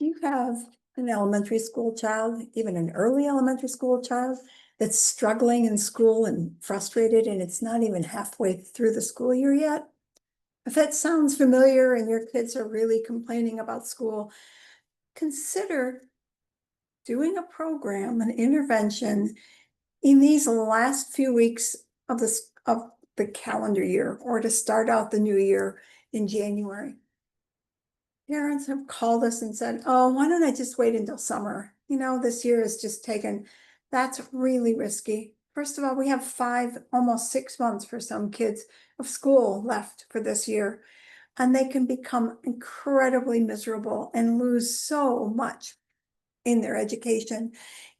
You have an elementary school child, even an early elementary school child that's struggling in school and frustrated, and it's not even halfway through the school year yet. If that sounds familiar and your kids are really complaining about school, consider doing a program, an intervention in these last few weeks of the calendar year, or to start out the new year in January. Parents have called us and said, oh, why don't I just wait until summer? This year is just taken. That's really risky. First of all, we have 5, almost 6 months for some kids of school left for this year, and they can become incredibly miserable and lose so much in their education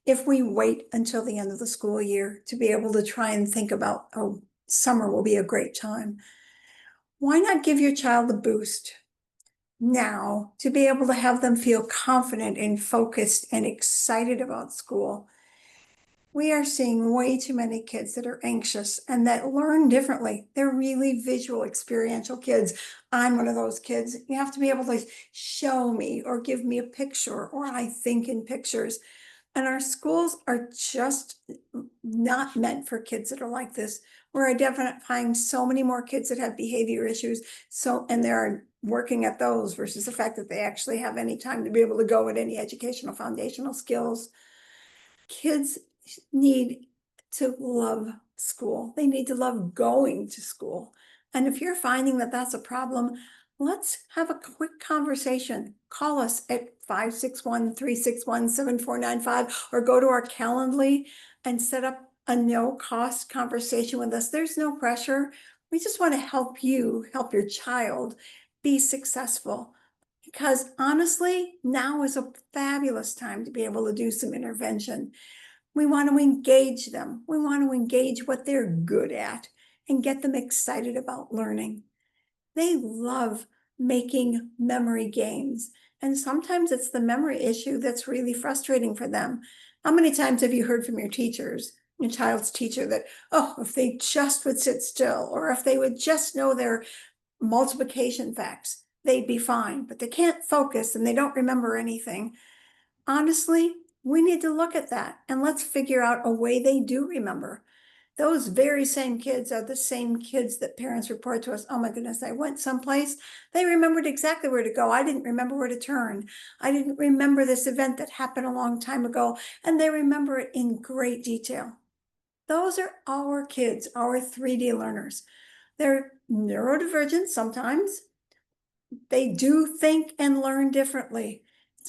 if we wait until the end of the school year to be able to try and think about, oh, summer will be a great time. Why not give your child a boost now to be able to have them feel confident and focused and excited about school? We are seeing way too many kids that are anxious and that learn differently. They're really visual, experiential kids. I'm one of those kids. You have to be able to show me or give me a picture, or I think in pictures. And our schools are just not meant for kids that are like this. We're identifying so many more kids that have behavior issues. And they're working at those versus the fact that they actually have any time to be able to go at any educational foundational skills. Kids need to love school. They need to love going to school. And if you're finding that that's a problem, let's have a quick conversation. Call us at 561-361-7495 or go to our Calendly and set up a no-cost conversation with us. There's no pressure. We just want to help you help your child be successful. Because honestly, now is a fabulous time to be able to do some intervention. We want to engage them. We want to engage what they're good at and get them excited about learning. They love making memory games. And sometimes it's the memory issue that's really frustrating for them. How many times have you heard from your teachers, your child's teacher, that, oh, if they just would sit still, or if they would just know their multiplication facts, they'd be fine, but they can't focus and they don't remember anything. Honestly, we need to look at that and let's figure out a way they do remember. Those very same kids are the same kids that parents report to us, oh my goodness, I went someplace, they remembered exactly where to go. I didn't remember where to turn. I didn't remember this event that happened a long time ago, and they remember it in great detail. Those are our kids, our 3D learners. They're neurodivergent sometimes. They do think and learn differently.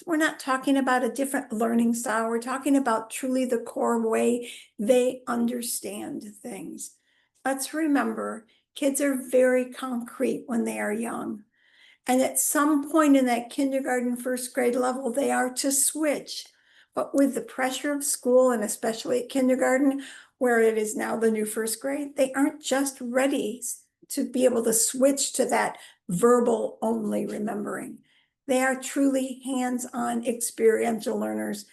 We're not talking about a different learning style. We're talking about truly the core way they understand things. Let's remember, kids are very concrete when they are young. And at some point in that kindergarten, first grade level, they are to switch. But with the pressure of school, and especially at kindergarten, where it is now the new first grade, they aren't just ready to be able to switch to that verbal only remembering. They are truly hands-on experiential learners,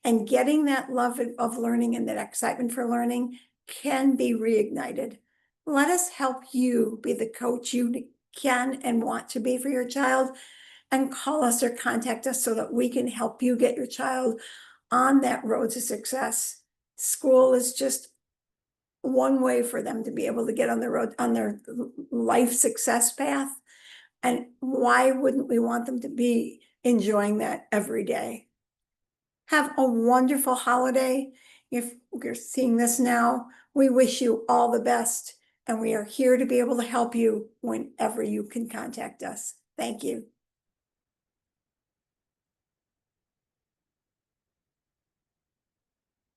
and getting that love of learning and that excitement for learning can be reignited. Let us help you be the coach you can and want to be for your child, and call us or contact us so that we can help you get your child on that road to success. School is just one way for them to be able to get on the road, on their life success path. And why wouldn't we want them to be enjoying that every day? Have a wonderful holiday. If you're seeing this now, we wish you all the best, and we are here to be able to help you whenever you can contact us. Thank you.